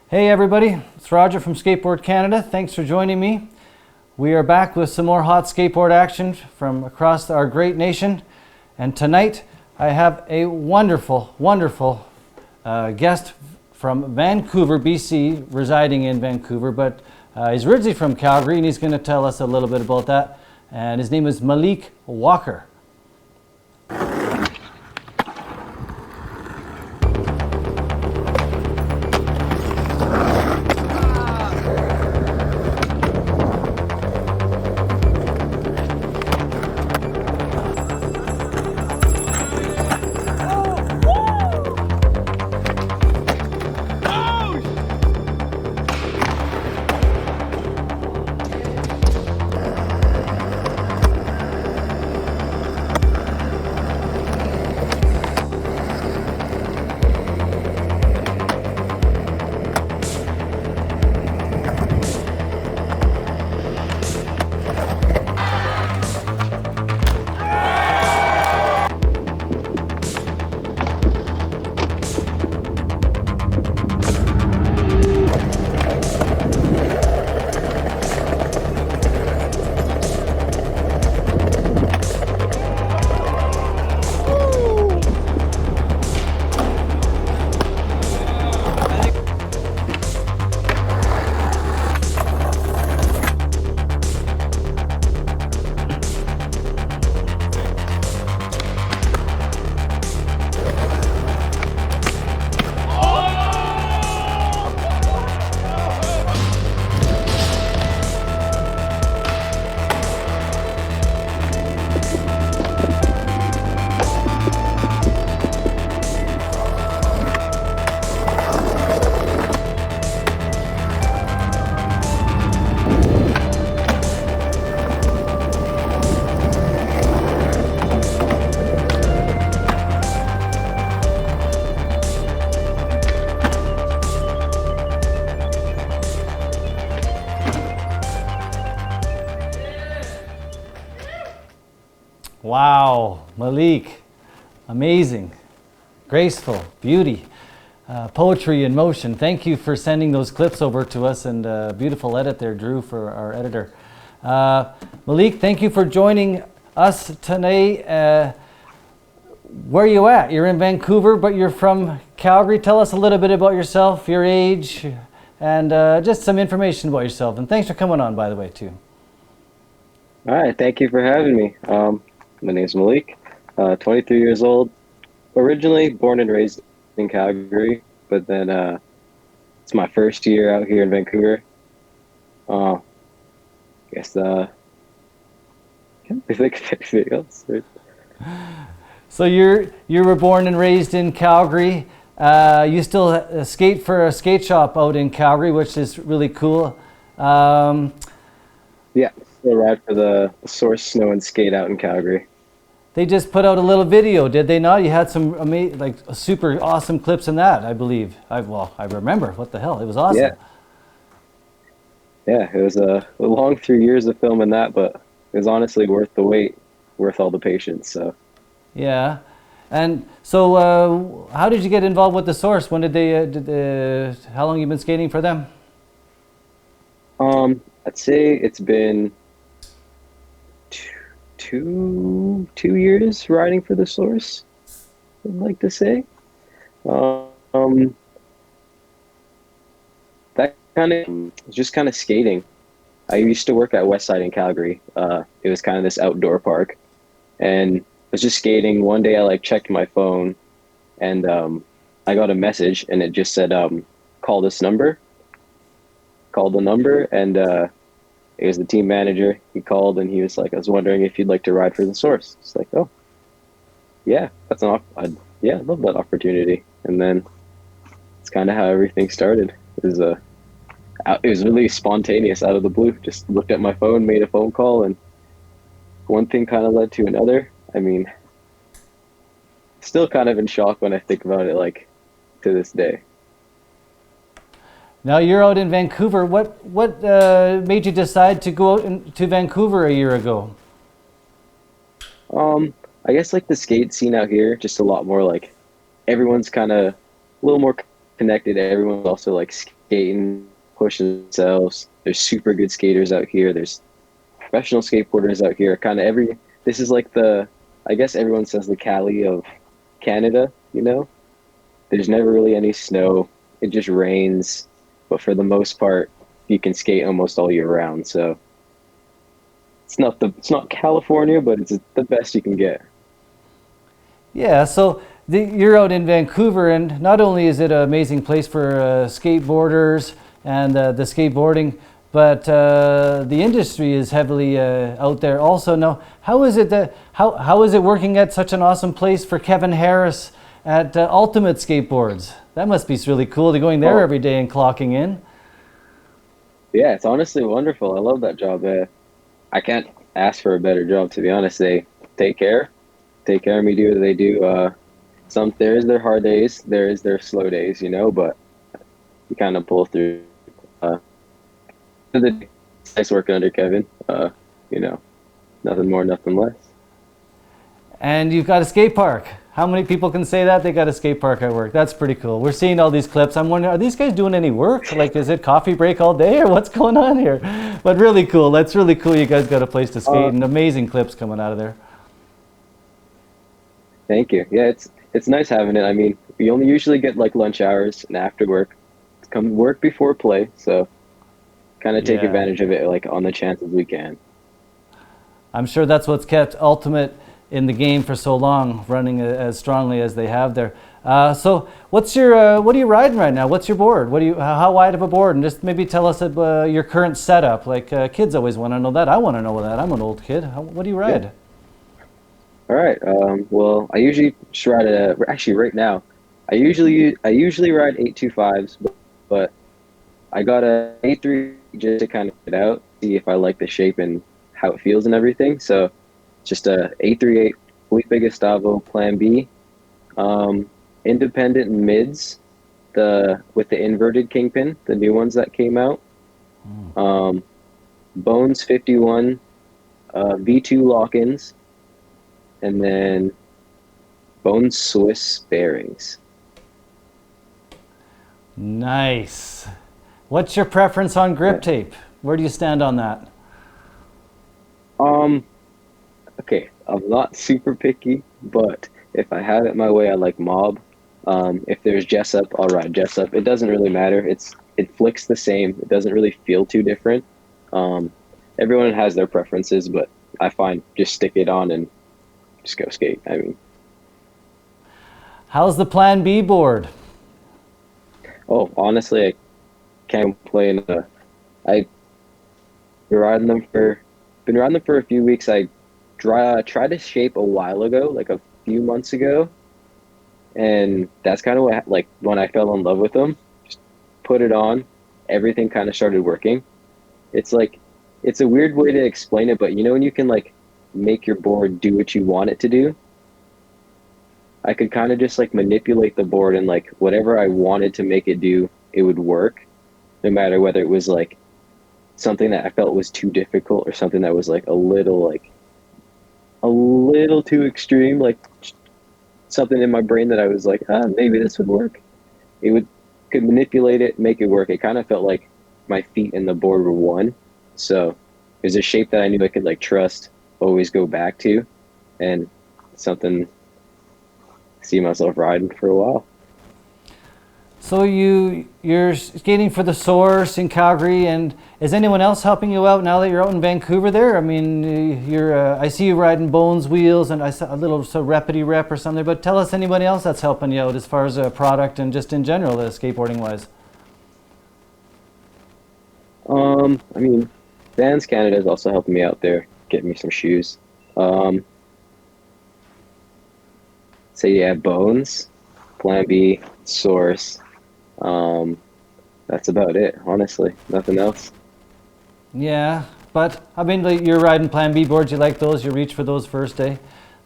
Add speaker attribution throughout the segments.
Speaker 1: Hey everybody, it's Roger from Skateboard Canada. Thanks for joining me. We are back with some more hot skateboard action from across our great nation. And tonight I have a wonderful guest from Vancouver, BC, residing in Vancouver, but he's originally from Calgary and he's going to tell us a little bit about that. And his name is Malik Walker. Wow, Malik, amazing, graceful, beauty, poetry in motion. Thank you for sending those clips over to us, and beautiful edit there, Drew, for our editor. Malik, thank you for joining us today. Where are you at? You're in Vancouver, but you're from Calgary. Tell us a little bit about yourself, your age, and just some information about yourself. And thanks for coming on, by the way, too.
Speaker 2: All right, thank you for having me. My name is Malik, 23 years old, originally born and raised in Calgary, but then it's my first year out here in Vancouver. I guess can't think of anything else.
Speaker 1: So you were born and raised in Calgary. You still skate for a skate shop out in Calgary, which is really cool.
Speaker 2: Yeah, still ride for the Source Snow and Skate out in Calgary.
Speaker 1: They just put out a little video, did they not? You had some amazing, like super awesome clips in that, I believe. I remember. What the hell? It was awesome.
Speaker 2: Yeah, it was a long 3 years of filming that, but it was honestly worth the wait, worth all the patience. So.
Speaker 1: Yeah, and so how did you get involved with the Source? When did they? How long you been skating for them?
Speaker 2: I'd say it's been two years riding for the Source, I'd like to say. That kind of was just kind of skating. I used to work at Westside in Calgary. It was kind of this outdoor park, and I was just skating. One day I checked my phone, and I got a message, and it just said, call this number. Called the number, and it was the team manager. He called and he was like, I was wondering if you'd like to ride for the Source. It's like, oh, yeah, I'd love that opportunity. And then it's kind of how everything started. It was really spontaneous, out of the blue. Just looked at my phone, made a phone call, and one thing kind of led to another. I mean, still kind of in shock when I think about it, to this day.
Speaker 1: Now you're out in Vancouver. What made you decide to go out to Vancouver a year ago?
Speaker 2: I guess the skate scene out here, just a lot more everyone's kind of a little more connected. Everyone's also skating, pushing themselves. There's super good skaters out here. There's professional skateboarders out here. This is like I guess everyone says the Cali of Canada, you know? There's never really any snow. It just rains. But for the most part, you can skate almost all year round. So it's not California, but it's the best you can get.
Speaker 1: Yeah, so you're out in Vancouver, and not only is it an amazing place for skateboarders and the skateboarding, but the industry is heavily out there also. Now, how is it working at such an awesome place for Kevin Harris at Ultimate Skateboards? That must be really cool to going there every day and clocking in.
Speaker 2: Yeah, it's honestly wonderful. I love that job. I can't ask for a better job, to be honest. They take care of me, do what they do. There is their hard days, there is their slow days, you know, but we kind of pull through. It's nice working under Kevin. You know, nothing more, nothing less.
Speaker 1: And you've got a skate park. How many people can say that they got a skate park at work? That's pretty cool. We're seeing all these clips. I'm wondering, are these guys doing any work? Like, is it coffee break all day, or what's going on here? But really cool. That's really cool. You guys got a place to skate, and amazing clips coming out of there.
Speaker 2: Thank you. Yeah, it's nice having it. I mean, we only usually get like lunch hours and after work. Come work before play, so kind of take advantage of it like on the chances we can.
Speaker 1: I'm sure that's what's kept Ultimate in the game for so long, running as strongly as they have there. So what are you riding right now? What's your board? How wide of a board? And just maybe tell us your current setup. Like kids always want to know that. I want to know that. I'm an old kid. What do you ride?
Speaker 2: Yeah. All right. Well, I usually just ride actually right now, I usually ride 825s, but I got a 83 just to kind of get out, see if I like the shape and how it feels and everything. So just a 838 Felipe Gustavo Plan B, independent mids, with the inverted kingpin, the new ones that came out. Bones 51 V2 lock-ins, and then Bones Swiss bearings.
Speaker 1: Nice. What's your preference on grip tape? Where do you stand on that?
Speaker 2: Okay, I'm not super picky, but if I have it my way, I like Mob. If there's Jessup, I'll ride Jessup. It doesn't really matter. It flicks the same. It doesn't really feel too different. Everyone has their preferences, but I find just stick it on and just go skate. I mean,
Speaker 1: how's the Plan B board?
Speaker 2: Oh, honestly, I can't complain. I've been riding them for a few weeks. I tried to shape a while ago, like a few months ago, and that's kind of what, like, when I fell in love with them. Just put it on, everything kind of started working. It's like, it's a weird way to explain it, but you know when you can like make your board do what you want it to do? I could kind of just like manipulate the board, and like whatever I wanted to make it do, it would work, no matter whether it was like something that I felt was too difficult or something that was like a little too extreme, like something in my brain that I was like, maybe this would work. Could manipulate it, make it work. It kind of felt like my feet and the board were one. So it was a shape that I knew I could like trust, always go back to, and something I see myself riding for a while.
Speaker 1: So you're skating for the Source in Calgary, and is anyone else helping you out now that you're out in Vancouver there? I mean, I see you riding Bones wheels, and I saw a little repety rep or something, but tell us anybody else that's helping you out as far as a product and just in general, skateboarding wise.
Speaker 2: I mean, Vans Canada is also helping me out there, getting me some shoes. So yeah, Bones, Plan B, Source. That's about it, honestly. Nothing else.
Speaker 1: Yeah, but I mean, like, you're riding Plan B boards. You like those? You reach for those first day.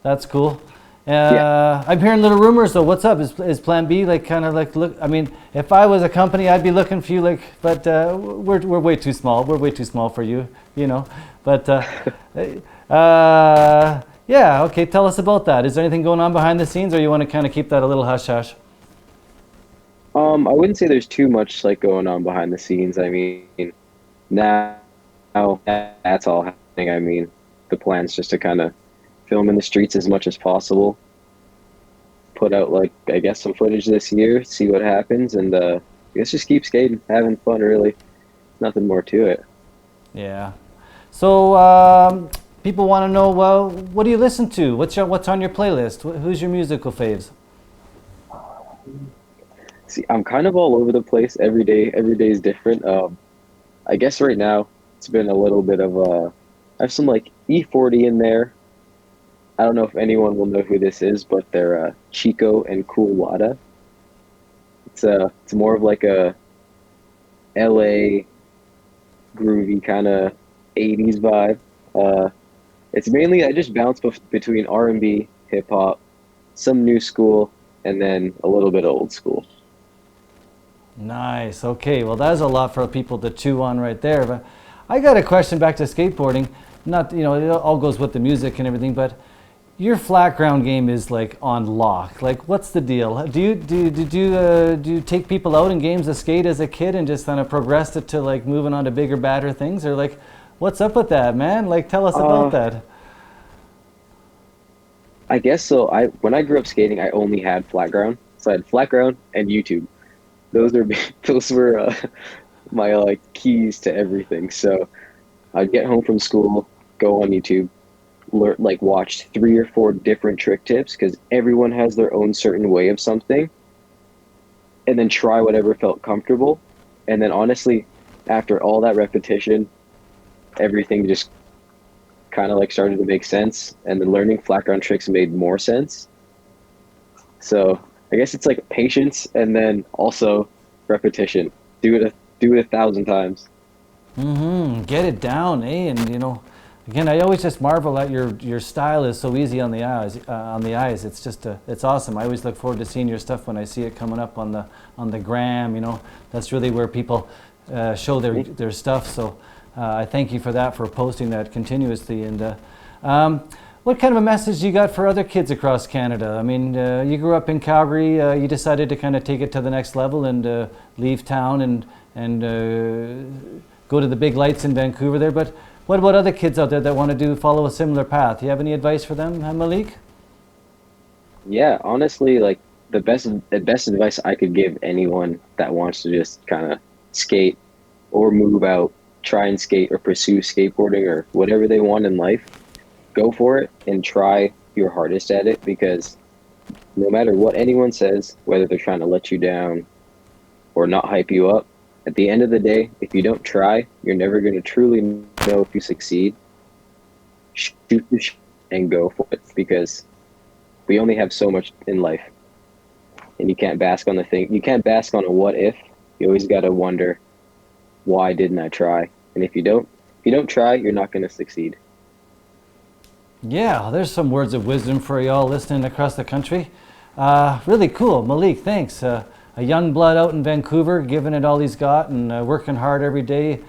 Speaker 1: That's cool.
Speaker 2: Yeah.
Speaker 1: I'm hearing little rumors though. What's up? Is Plan B like kind of like look? I mean, if I was a company, I'd be looking for you. Like, but we're way too small. We're way too small for you, you know. But yeah, okay. Tell us about that. Is there anything going on behind the scenes, or you want to kind of keep that a little hush hush?
Speaker 2: I wouldn't say there's too much like going on behind the scenes. I mean, now that's all happening. I mean, the plan's just to kind of film in the streets as much as possible, put out like I guess some footage this year, see what happens, and I guess just keep skating, having fun. Really, nothing more to it.
Speaker 1: Yeah. So people want to know, well, what do you listen to? What's on your playlist? Who's your musical faves?
Speaker 2: See, I'm kind of all over the place every day. Every day is different. I guess right now it's been a little bit of I have some like E40 in there. I don't know if anyone will know who this is, but they're Chico and Cool Wada. It's more of like a LA groovy kind of 80s vibe. Uh, it's mainly I just bounce between R&B, hip hop, some new school, and then a little bit of old school.
Speaker 1: Nice. Okay. Well, that's a lot for people to chew on right there. But I got a question back to skateboarding. Not, it all goes with the music and everything, but your flat ground game is like on lock. Like, what's the deal? Do you take people out in games of skate as a kid and just kind of progressed it to like moving on to bigger, badder things, or like, what's up with that, man? Like, tell us about
Speaker 2: Uh,
Speaker 1: that.
Speaker 2: I guess so. I when I grew up skating, I only had flat ground. So I had flat ground and YouTube. Those are those were my like keys to everything. So I'd get home from school, go on YouTube, like watch 3 or 4 different trick tips because everyone has their own certain way of something, and then try whatever felt comfortable. And then honestly, after all that repetition, everything just kind of like started to make sense, and then learning flat ground tricks made more sense. So I guess it's like patience and then also repetition. Do it 1,000 times.
Speaker 1: Mm-hmm. Get it down, eh? And again, I always just marvel at your style is so easy on the eyes. It's just it's awesome. I always look forward to seeing your stuff when I see it coming up on the gram. That's really where people show their stuff. So I thank you for that, for posting that continuously. And what kind of a message you got for other kids across Canada? I mean, you grew up in Calgary. You decided to kind of take it to the next level and leave town and go to the big lights in Vancouver there. But what about other kids out there that want to follow a similar path? Do you have any advice for them, Malik?
Speaker 2: Yeah, honestly, like the best advice I could give anyone that wants to just kind of skate or move out, try and skate or pursue skateboarding or whatever they want in life, go for it and try your hardest at it because no matter what anyone says, whether they're trying to let you down or not hype you up, at the end of the day, if you don't try, you're never going to truly know if you succeed. Shoot the shit and go for it because we only have so much in life, and you can't bask on the thing. You can't bask on a what if. You always got to wonder, why didn't I try? And if you don't try, you're not going to succeed.
Speaker 1: Yeah, there's some words of wisdom for y'all listening across the country. Really cool. Malik, thanks. A young blood out in Vancouver, giving it all he's got and working hard every day,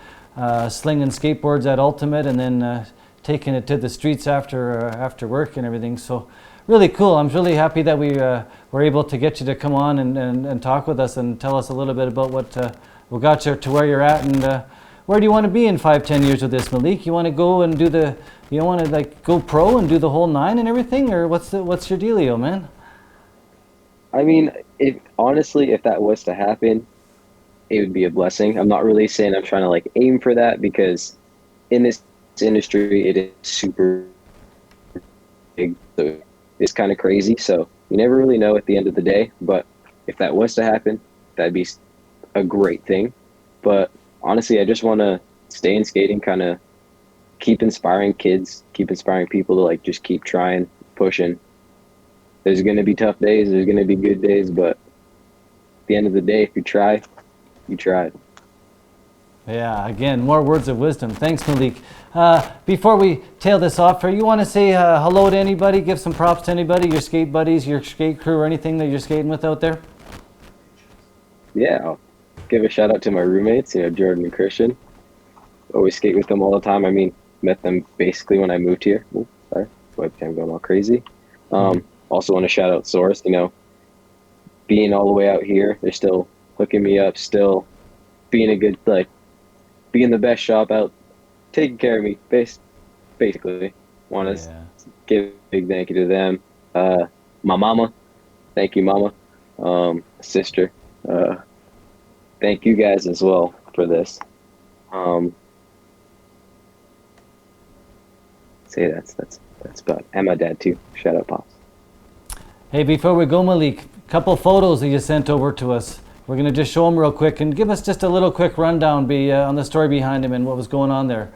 Speaker 1: slinging skateboards at Ultimate and then taking it to the streets after work and everything. So really cool. I'm really happy that we were able to get you to come on and talk with us and tell us a little bit about what got you to where you're at and where do you want to be in 5-10 years with this, Malik? You want to go and you want to like go pro and do the whole nine and everything, or what's your dealio, man?
Speaker 2: I mean, if honestly, if that was to happen, it would be a blessing. I'm not really saying I'm trying to like aim for that because in this industry, it is super big. So it's kind of crazy. So you never really know at the end of the day. But if that was to happen, that'd be a great thing. But honestly, I just want to stay in skating, kind of keep inspiring kids, keep inspiring people to like just keep trying, pushing. There's going to be tough days, there's going to be good days, but at the end of the day, if you try, you tried.
Speaker 1: Yeah, again, more words of wisdom. Thanks, Malik. Before we tail this off, you want to say hello to anybody, give some props to anybody, your skate buddies, your skate crew, or anything that you're skating with out there?
Speaker 2: Yeah, I'll give a shout out to my roommates, Jordan and Christian. Always skate with them all the time. I mean, met them basically when I moved here. Ooh, sorry, webcam going all crazy. Also want to shout out Source. being all the way out here, they're still hooking me up, still being a good, like, being the best shop out, taking care of me, basically. Want to
Speaker 1: Yeah.
Speaker 2: give a big thank you to them. My mama, thank you, mama. Sister, thank you guys as well for this. Say that's about, and my dad too. Shout out, pops.
Speaker 1: Hey, before we go, Malik, couple photos that you sent over to us. We're going to just show them real quick and give us just a little quick rundown on the story behind him and what was going on there.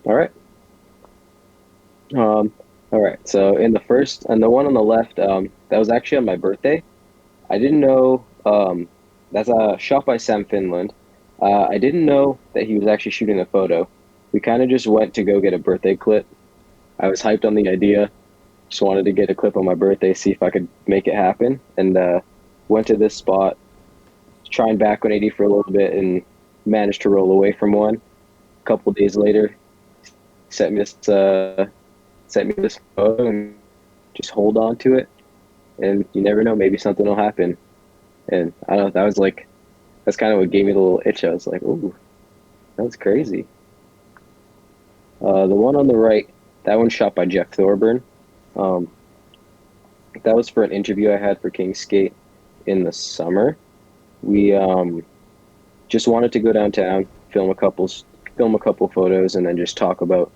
Speaker 2: All right. All right. So in the first, and the one on the left, that was actually on my birthday. I didn't know. That's a shot by Sam Finland. I didn't know that he was actually shooting the photo. We kind of just went to go get a birthday clip. I was hyped on the idea. Just wanted to get a clip on my birthday, see if I could make it happen, and went to this spot, trying back 180 for a little bit, and managed to roll away from one. A couple of days later, sent me this photo, and just hold on to it, and you never know, maybe something will happen. And I don't know, that's kind of what gave me the little itch. I was like, ooh, that was crazy. The one on the right, that one's shot by Jeff Thorburn. That was for an interview I had for King's Skate in the summer. We just wanted to go downtown, film a couple photos, and then just talk about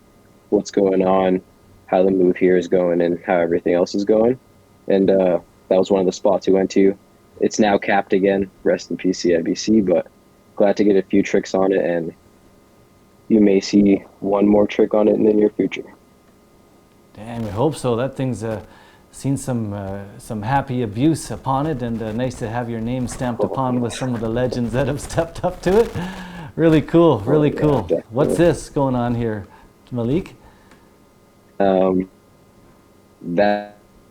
Speaker 2: what's going on, how the move here is going, and how everything else is going. And that was one of the spots we went to. It's now capped again. Rest in peace, CIBC. But glad to get a few tricks on it, and you may see one more trick on it in the near future.
Speaker 1: Damn, we hope so. That thing's seen some happy abuse upon it, and nice to have your name stamped upon with some of the legends that have stepped up to it. Really cool, really cool.
Speaker 2: Definitely.
Speaker 1: What's this going on here, Malik?
Speaker 2: That's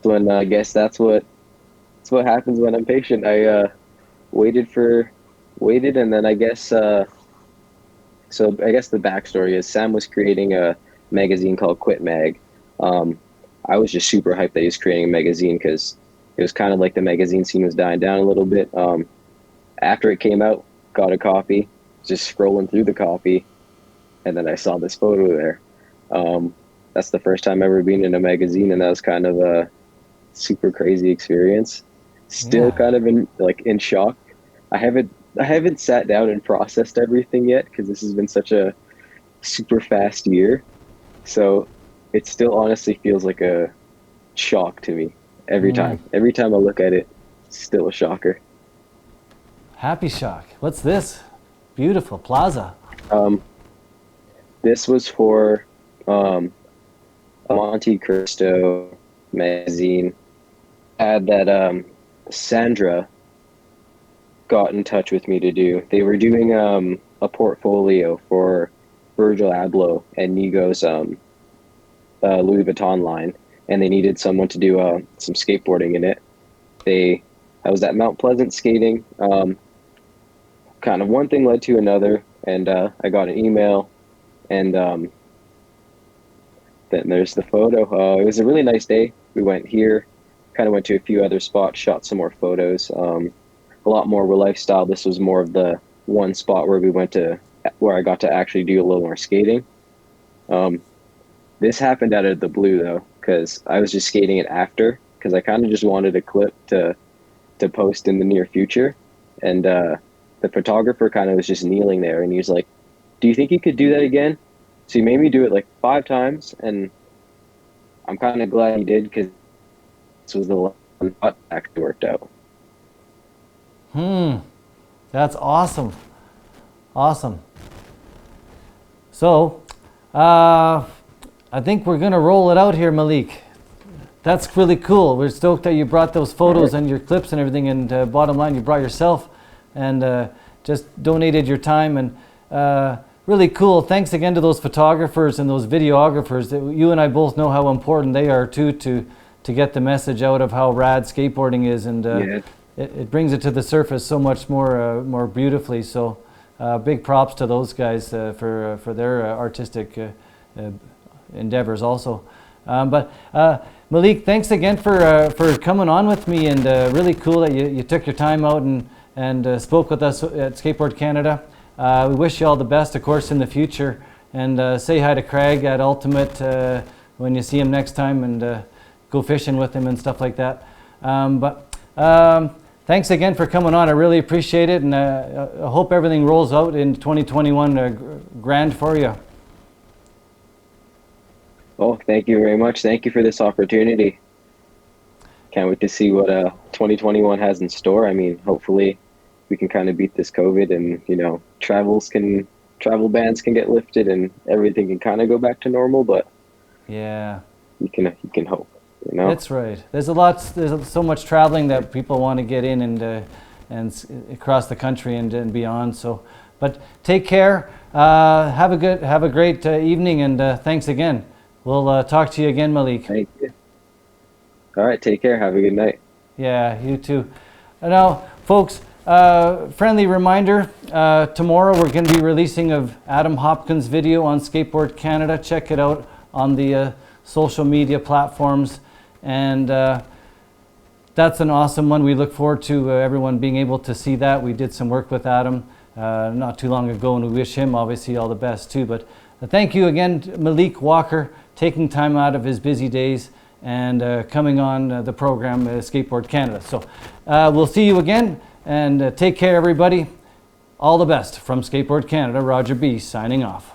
Speaker 2: when I guess that's what happens when I'm patient. I waited, and then I guess so I guess the backstory is Sam was creating a magazine called Quit Mag. I was just super hyped that he was creating a magazine because it was kind of like the magazine scene was dying down a little bit. After it came out, got a copy, just scrolling through the copy, and then I saw this photo there. That's the first time ever being in a magazine, and that was kind of a super crazy experience. Still kind of in shock. I haven't sat down and processed everything yet because this has been such a super fast year. So it still honestly feels like a shock to me every time. Every time I look at it, it's still a shocker.
Speaker 1: Happy shock. What's this? Beautiful Plaza.
Speaker 2: This was for a Monte Cristo magazine. Had that Sandra got in touch with me to do. They were doing a portfolio for Virgil Abloh and Nigo's Louis Vuitton line, and they needed someone to do some skateboarding in it. I was at Mount Pleasant skating. Kind of one thing led to another, and I got an email, and then there's the photo. It was a really nice day. We went here, kind of went to a few other spots, shot some more photos. A lot more were lifestyle. This was more of the one spot where I got to actually do a little more skating. This happened out of the blue though, because I was just skating it after, because I kind of just wanted a clip to post in the near future. And the photographer kind of was just kneeling there, and he was like, "Do you think you could do that again?" So he made me do it like 5 times, and I'm kind of glad he did, because this was the one that actually worked out.
Speaker 1: That's awesome. Awesome. So, I think we're going to roll it out here, Malik. That's really cool. We're stoked that you brought those photos and your clips and everything, and bottom line, you brought yourself and just donated your time, and really cool. Thanks again to those photographers and those videographers. That you and I both know how important they are too to get the message out of how rad skateboarding is, and it brings it to the surface so much more beautifully. So big props to those guys for their artistic endeavors also. But Malik, thanks again for coming on with me, and really cool that you took your time out and spoke with us at Skateboard Canada. We wish you all the best, of course, in the future, and say hi to Craig at Ultimate when you see him next time, and go fishing with him and stuff like that. Thanks again for coming on. I really appreciate it, and I hope everything rolls out in 2021 grand for you.
Speaker 2: Oh, thank you very much. Thank you for this opportunity. Can't wait to see what 2021 has in store. I mean, hopefully we can kind of beat this COVID, and travel bans can get lifted and everything can kind of go back to normal. But
Speaker 1: yeah,
Speaker 2: you can hope.
Speaker 1: That's right. There's so much traveling that people want to get in and across the country and beyond. So, but take care. Have a great evening, and thanks again. We'll talk to you again, Malik.
Speaker 2: Thank you. All right, take care. Have a good night.
Speaker 1: Yeah, you too. Now, folks, friendly reminder, tomorrow we're going to be releasing of Adam Hopkins' video on Skateboard Canada. Check it out on the social media platforms. And that's an awesome one. We look forward to everyone being able to see that. We did some work with Adam not too long ago, and we wish him obviously all the best too. But thank you again, Malik Walker, taking time out of his busy days and coming on the program, Skateboard Canada. So we'll see you again, and take care, everybody. All the best from Skateboard Canada. Roger B. signing off.